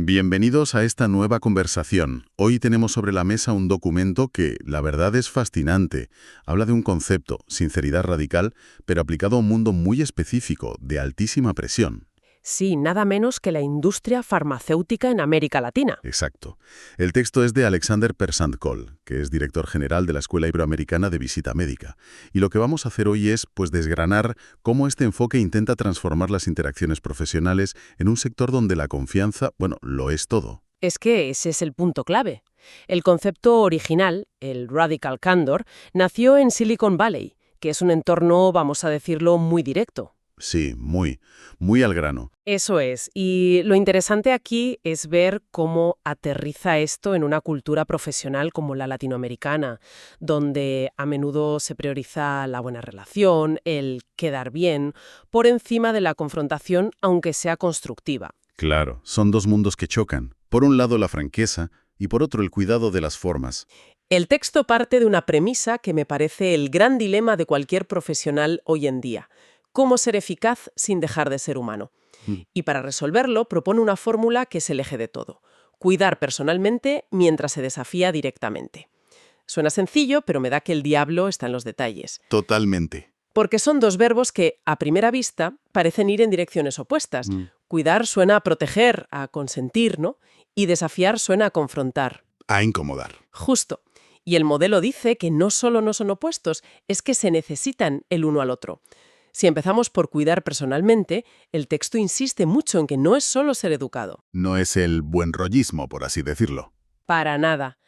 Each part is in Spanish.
Bienvenidos a esta nueva conversación. Hoy tenemos sobre la mesa un documento que, la verdad, es fascinante. Habla de un concepto, sinceridad radical, pero aplicado a un mundo muy específico, de altísima presión. Sí, nada menos que la industria farmacéutica en América Latina. Exacto. El texto es de Alexander Persant-Coll, que es director general de la Escuela Iberoamericana de Visita Médica. Y lo que vamos a hacer hoy es, desgranar cómo este enfoque intenta transformar las interacciones profesionales en un sector donde la confianza, lo es todo. Es que ese es el punto clave. El concepto original, el Radical Candor, nació en Silicon Valley, que es un entorno, vamos a decirlo, muy directo. Sí, muy al grano. Eso es. Y lo interesante aquí es ver cómo aterriza esto en una cultura profesional como la latinoamericana, donde a menudo se prioriza la buena relación, el quedar bien, por encima de la confrontación, aunque sea constructiva. Claro, son dos mundos que chocan. Por un lado la franqueza y por otro el cuidado de las formas. El texto parte de una premisa que me parece el gran dilema de cualquier profesional hoy en día: cómo ser eficaz sin dejar de ser humano. Y para resolverlo propone una fórmula que es el eje de todo: cuidar personalmente mientras se desafía directamente. Suena sencillo, pero me da que el diablo está en los detalles. Totalmente. Porque son dos verbos que, a primera vista, parecen ir en direcciones opuestas. Cuidar suena a proteger, a consentir, ¿no? Y desafiar suena a confrontar. A incomodar. Justo. Y el modelo dice que no solo no son opuestos, es que se necesitan el uno al otro. Si empezamos por cuidar personalmente, el texto insiste mucho en que no es solo ser educado. No es el buen rollismo, por así decirlo. Para nada.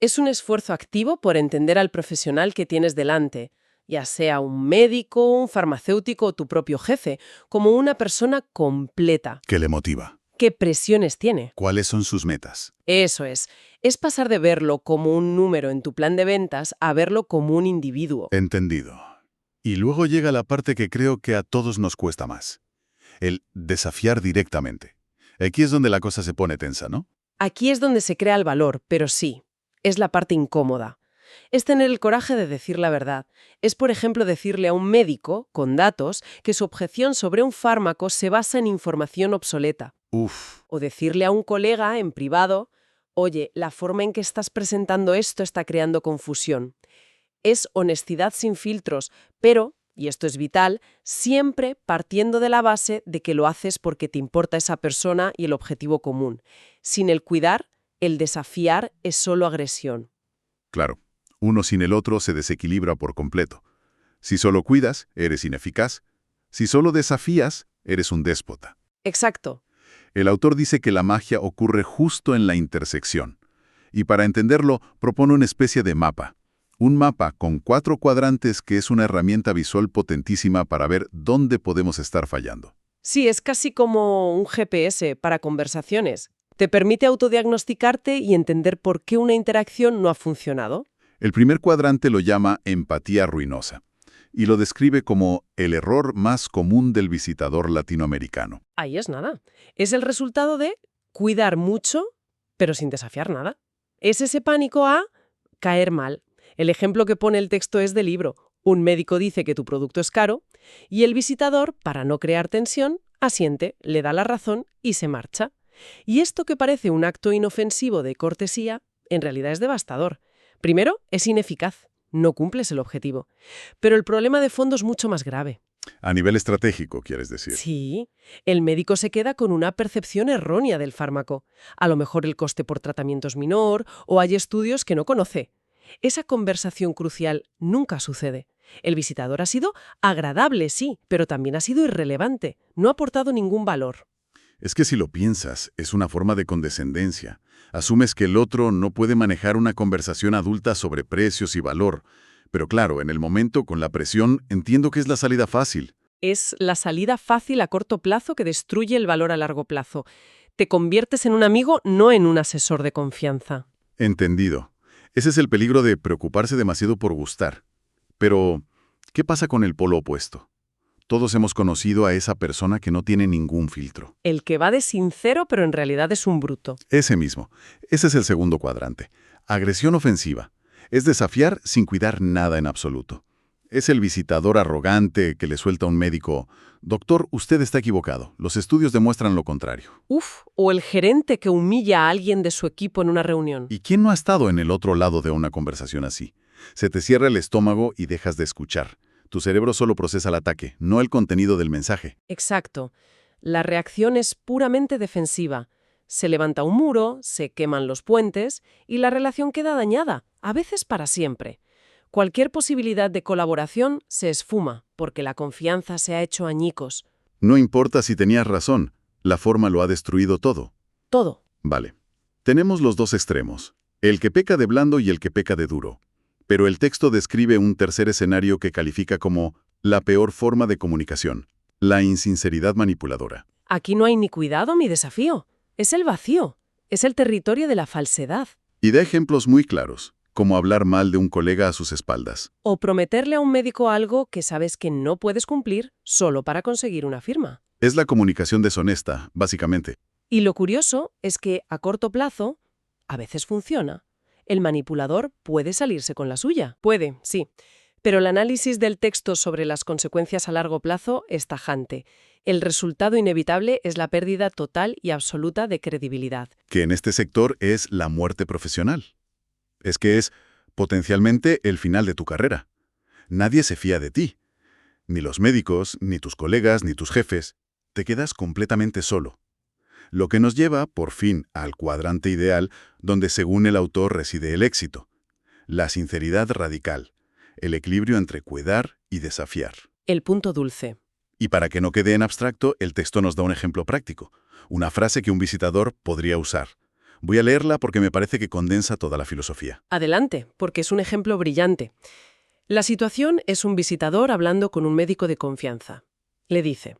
Es un esfuerzo activo por entender al profesional que tienes delante, ya sea un médico, un farmacéutico o tu propio jefe, como una persona completa. ¿Qué le motiva? ¿Qué presiones tiene? ¿Cuáles son sus metas? Eso es. Es pasar de verlo como un número en tu plan de ventas a verlo como un individuo. Entendido. Y luego llega la parte que creo que a todos nos cuesta más. El desafiar directamente. Aquí es donde la cosa se pone tensa, ¿no? Aquí es donde se crea el valor, pero sí, es la parte incómoda. Es tener el coraje de decir la verdad. Es, por ejemplo, decirle a un médico, con datos, que su objeción sobre un fármaco se basa en información obsoleta. O decirle a un colega en privado: oye, la forma en que estás presentando esto está creando confusión. Es honestidad sin filtros, pero, y esto es vital, siempre partiendo de la base de que lo haces porque te importa esa persona y el objetivo común. Sin el cuidar, el desafiar es solo agresión. Claro, uno sin el otro se desequilibra por completo. Si solo cuidas, eres ineficaz. Si solo desafías, eres un déspota. Exacto. El autor dice que la magia ocurre justo en la intersección. Y para entenderlo, propone una especie de mapa. Un mapa con 4 cuadrantes que es una herramienta visual potentísima para ver dónde podemos estar fallando. Sí, es casi como un GPS para conversaciones. Te permite autodiagnosticarte y entender por qué una interacción no ha funcionado. El primer cuadrante lo llama empatía ruinosa y lo describe como el error más común del visitador latinoamericano. Ahí es nada. Es el resultado de cuidar mucho, pero sin desafiar nada. Es ese pánico a caer mal. El ejemplo que pone el texto es del libro. Un médico dice que tu producto es caro y el visitador, para no crear tensión, asiente, le da la razón y se marcha. Y esto que parece un acto inofensivo de cortesía, en realidad es devastador. Primero, es ineficaz. No cumples el objetivo. Pero el problema de fondo es mucho más grave. A nivel estratégico, quieres decir. Sí, el médico se queda con una percepción errónea del fármaco. A lo mejor el coste por tratamiento es menor o hay estudios que no conoce. Esa conversación crucial nunca sucede. El visitador ha sido agradable, sí, pero también ha sido irrelevante. No ha aportado ningún valor. Es que si lo piensas, es una forma de condescendencia. Asumes que el otro no puede manejar una conversación adulta sobre precios y valor. Pero claro, en el momento, con la presión, entiendo que es la salida fácil. Es la salida fácil a corto plazo que destruye el valor a largo plazo. Te conviertes en un amigo, no en un asesor de confianza. Entendido. Ese es el peligro de preocuparse demasiado por gustar. Pero, ¿qué pasa con el polo opuesto? Todos hemos conocido a esa persona que no tiene ningún filtro. El que va de sincero, pero en realidad es un bruto. Ese mismo. Ese es el segundo cuadrante. Agresión ofensiva. Es desafiar sin cuidar nada en absoluto. Es el visitador arrogante que le suelta a un médico: «Doctor, usted está equivocado. Los estudios demuestran lo contrario». Uf, o el gerente que humilla a alguien de su equipo en una reunión. ¿Y quién no ha estado en el otro lado de una conversación así? Se te cierra el estómago y dejas de escuchar. Tu cerebro solo procesa el ataque, no el contenido del mensaje. Exacto. La reacción es puramente defensiva. Se levanta un muro, se queman los puentes y la relación queda dañada, a veces para siempre. Cualquier posibilidad de colaboración se esfuma porque la confianza se ha hecho añicos. No importa si tenías razón, la forma lo ha destruido todo. Todo. Vale. Tenemos los dos extremos, el que peca de blando y el que peca de duro. Pero el texto describe un tercer escenario que califica como la peor forma de comunicación, la insinceridad manipuladora. Aquí no hay ni cuidado ni desafío. Es el vacío. Es el territorio de la falsedad. Y da ejemplos muy claros, como hablar mal de un colega a sus espaldas. O prometerle a un médico algo que sabes que no puedes cumplir solo para conseguir una firma. Es la comunicación deshonesta, básicamente. Y lo curioso es que, a corto plazo, a veces funciona. El manipulador puede salirse con la suya. Puede, sí. Pero el análisis del texto sobre las consecuencias a largo plazo es tajante. El resultado inevitable es la pérdida total y absoluta de credibilidad. Que en este sector es la muerte profesional. Es que es potencialmente el final de tu carrera. Nadie se fía de ti. Ni los médicos, ni tus colegas, ni tus jefes. Te quedas completamente solo. Lo que nos lleva, por fin, al cuadrante ideal, donde según el autor reside el éxito. La sinceridad radical. El equilibrio entre cuidar y desafiar. El punto dulce. Y para que no quede en abstracto, el texto nos da un ejemplo práctico. Una frase que un visitador podría usar. Voy a leerla porque me parece que condensa toda la filosofía. Adelante, porque es un ejemplo brillante. La situación es un visitador hablando con un médico de confianza. Le dice: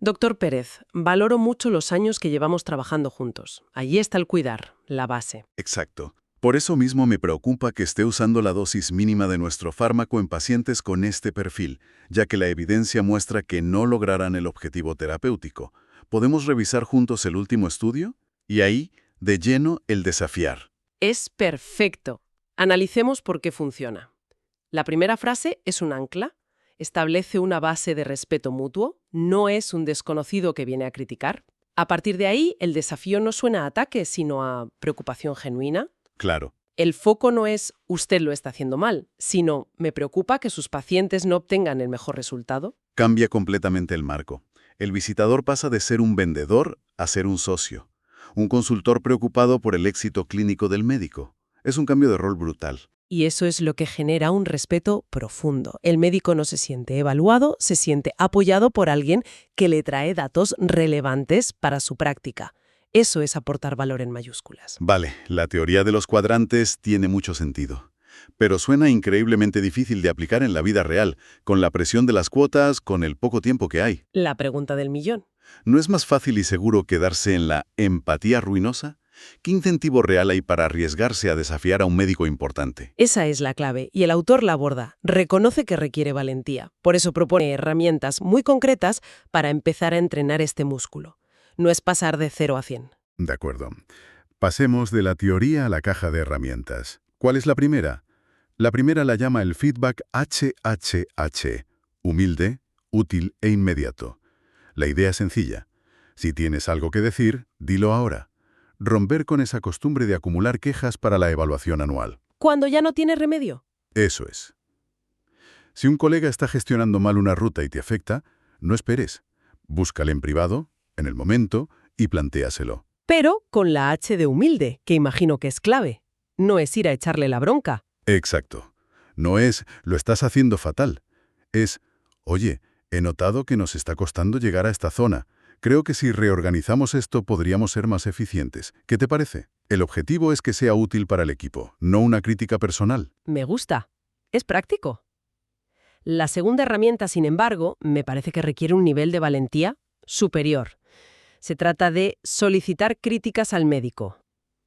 «Doctor Pérez, valoro mucho los años que llevamos trabajando juntos. Allí está el cuidar, la base». Exacto. Por eso mismo me preocupa que esté usando la dosis mínima de nuestro fármaco en pacientes con este perfil, ya que la evidencia muestra que no lograrán el objetivo terapéutico. ¿Podemos revisar juntos el último estudio? Y ahí, de lleno, el desafiar. Es perfecto. Analicemos por qué funciona. La primera frase es un ancla. Establece una base de respeto mutuo. No es un desconocido que viene a criticar. A partir de ahí, el desafío no suena a ataque, sino a preocupación genuina. Claro. El foco no es «usted lo está haciendo mal», sino «me preocupa que sus pacientes no obtengan el mejor resultado». Cambia completamente el marco. El visitador pasa de ser un vendedor a ser un socio. Un consultor preocupado por el éxito clínico del médico. Es un cambio de rol brutal. Y eso es lo que genera un respeto profundo. El médico no se siente evaluado, se siente apoyado por alguien que le trae datos relevantes para su práctica. Eso es aportar valor en mayúsculas. Vale, la teoría de los cuadrantes tiene mucho sentido. Pero suena increíblemente difícil de aplicar en la vida real, con la presión de las cuotas, con el poco tiempo que hay. La pregunta del millón. ¿No es más fácil y seguro quedarse en la empatía ruinosa? ¿Qué incentivo real hay para arriesgarse a desafiar a un médico importante? Esa es la clave, y el autor la aborda. Reconoce que requiere valentía. Por eso propone herramientas muy concretas para empezar a entrenar este músculo. No es pasar de 0 a 100. De acuerdo. Pasemos de la teoría a la caja de herramientas. ¿Cuál es la primera? La primera la llama el feedback HHH. Humilde, útil e inmediato. La idea es sencilla. Si tienes algo que decir, dilo ahora. Romper con esa costumbre de acumular quejas para la evaluación anual. ¿Cuando ya no tiene remedio? Eso es. Si un colega está gestionando mal una ruta y te afecta, no esperes. Búscale en privado, en el momento, y plantéaselo. Pero con la H de humilde, que imagino que es clave. No es ir a echarle la bronca. Exacto. No es, lo estás haciendo fatal. Es, oye, he notado que nos está costando llegar a esta zona. Creo que si reorganizamos esto podríamos ser más eficientes. ¿Qué te parece? El objetivo es que sea útil para el equipo, no una crítica personal. Me gusta. Es práctico. La segunda herramienta, sin embargo, me parece que requiere un nivel de valentía superior. Se trata de solicitar críticas al médico.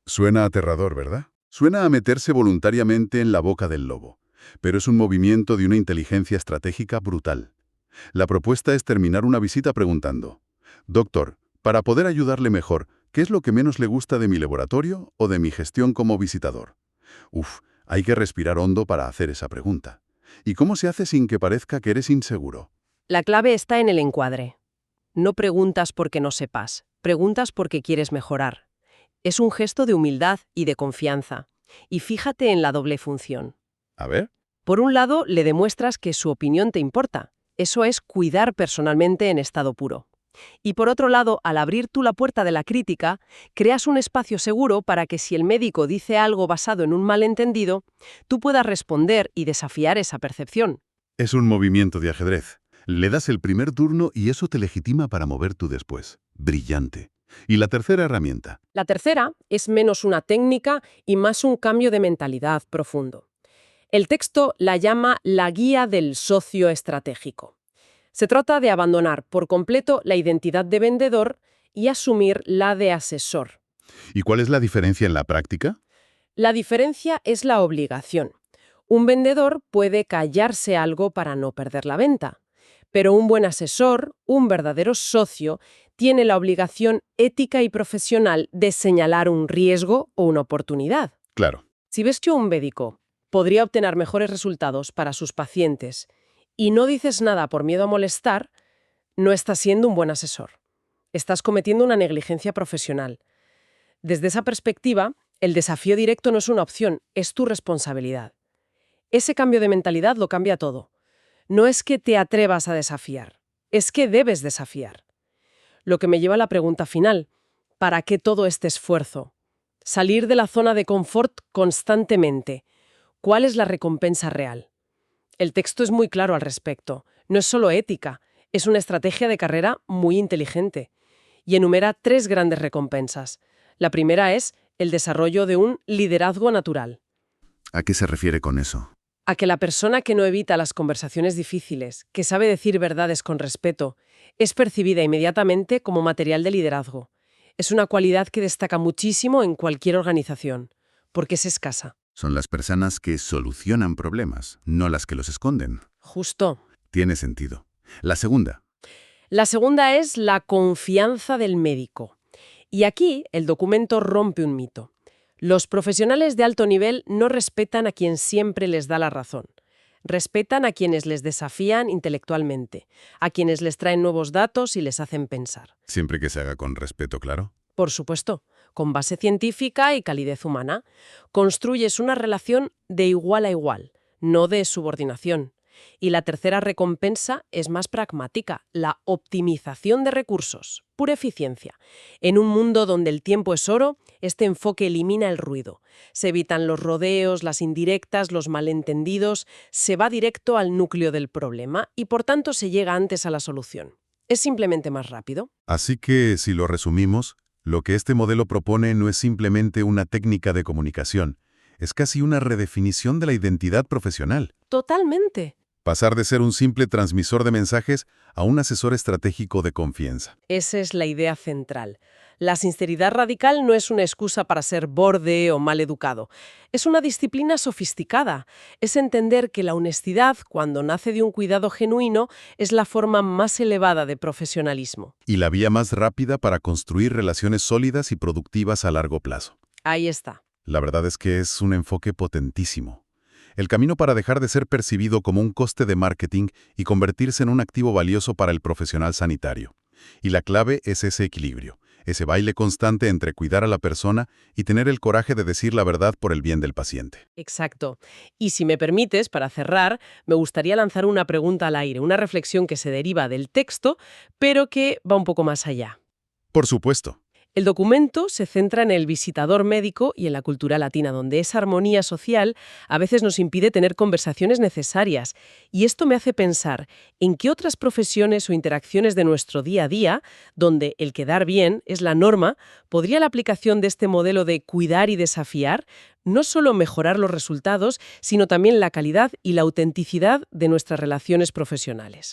Suena aterrador, ¿verdad? Suena a meterse voluntariamente en la boca del lobo. Pero es un movimiento de una inteligencia estratégica brutal. La propuesta es terminar una visita preguntando: «Doctor, para poder ayudarle mejor, ¿qué es lo que menos le gusta de mi laboratorio o de mi gestión como visitador?». Hay que respirar hondo para hacer esa pregunta. ¿Y cómo se hace sin que parezca que eres inseguro? La clave está en el encuadre. No preguntas porque no sepas, preguntas porque quieres mejorar. Es un gesto de humildad y de confianza. Y fíjate en la doble función. A ver. Por un lado, le demuestras que su opinión te importa. Eso es cuidar personalmente en estado puro. Y por otro lado, al abrir tú la puerta de la crítica, creas un espacio seguro para que si el médico dice algo basado en un malentendido, tú puedas responder y desafiar esa percepción. Es un movimiento de ajedrez. Le das el primer turno y eso te legitima para mover tú después. Brillante. ¿Y la tercera herramienta? La tercera es menos una técnica y más un cambio de mentalidad profundo. El texto la llama la guía del socio estratégico. Se trata de abandonar por completo la identidad de vendedor y asumir la de asesor. ¿Y cuál es la diferencia en la práctica? La diferencia es la obligación. Un vendedor puede callarse algo para no perder la venta, pero un buen asesor, un verdadero socio, tiene la obligación ética y profesional de señalar un riesgo o una oportunidad. Claro. Si ves que un médico podría obtener mejores resultados para sus pacientes y no dices nada por miedo a molestar, no estás siendo un buen asesor. Estás cometiendo una negligencia profesional. Desde esa perspectiva, el desafío directo no es una opción, es tu responsabilidad. Ese cambio de mentalidad lo cambia todo. No es que te atrevas a desafiar, es que debes desafiar. Lo que me lleva a la pregunta final: ¿para qué todo este esfuerzo? Salir de la zona de confort constantemente. ¿Cuál es la recompensa real? El texto es muy claro al respecto. No es solo ética, es una estrategia de carrera muy inteligente. Y enumera 3 grandes recompensas. La primera es el desarrollo de un liderazgo natural. ¿A qué se refiere con eso? A que la persona que no evita las conversaciones difíciles, que sabe decir verdades con respeto, es percibida inmediatamente como material de liderazgo. Es una cualidad que destaca muchísimo en cualquier organización, porque es escasa. Son las personas que solucionan problemas, no las que los esconden. Justo. Tiene sentido. La segunda. La segunda es la confianza del médico. Y aquí el documento rompe un mito. Los profesionales de alto nivel no respetan a quien siempre les da la razón. Respetan a quienes les desafían intelectualmente, a quienes les traen nuevos datos y les hacen pensar. Siempre que se haga con respeto, claro. Por supuesto, con base científica y calidez humana. Construyes una relación de igual a igual, no de subordinación. Y la tercera recompensa es más pragmática, la optimización de recursos, pura eficiencia. En un mundo donde el tiempo es oro, este enfoque elimina el ruido. Se evitan los rodeos, las indirectas, los malentendidos, se va directo al núcleo del problema y por tanto se llega antes a la solución. Es simplemente más rápido. Así que, si lo resumimos, lo que este modelo propone no es simplemente una técnica de comunicación, es casi una redefinición de la identidad profesional. Totalmente. Pasar de ser un simple transmisor de mensajes a un asesor estratégico de confianza. Esa es la idea central. La sinceridad radical no es una excusa para ser borde o mal educado. Es una disciplina sofisticada. Es entender que la honestidad, cuando nace de un cuidado genuino, es la forma más elevada de profesionalismo. Y la vía más rápida para construir relaciones sólidas y productivas a largo plazo. Ahí está. La verdad es que es un enfoque potentísimo. El camino para dejar de ser percibido como un coste de marketing y convertirse en un activo valioso para el profesional sanitario. Y la clave es ese equilibrio, ese baile constante entre cuidar a la persona y tener el coraje de decir la verdad por el bien del paciente. Exacto. Y si me permites, para cerrar, me gustaría lanzar una pregunta al aire, una reflexión que se deriva del texto, pero que va un poco más allá. Por supuesto. El documento se centra en el visitador médico y en la cultura latina, donde esa armonía social a veces nos impide tener conversaciones necesarias. Y esto me hace pensar en qué otras profesiones o interacciones de nuestro día a día, donde el quedar bien es la norma, podría la aplicación de este modelo de cuidar y desafiar no solo mejorar los resultados, sino también la calidad y la autenticidad de nuestras relaciones profesionales.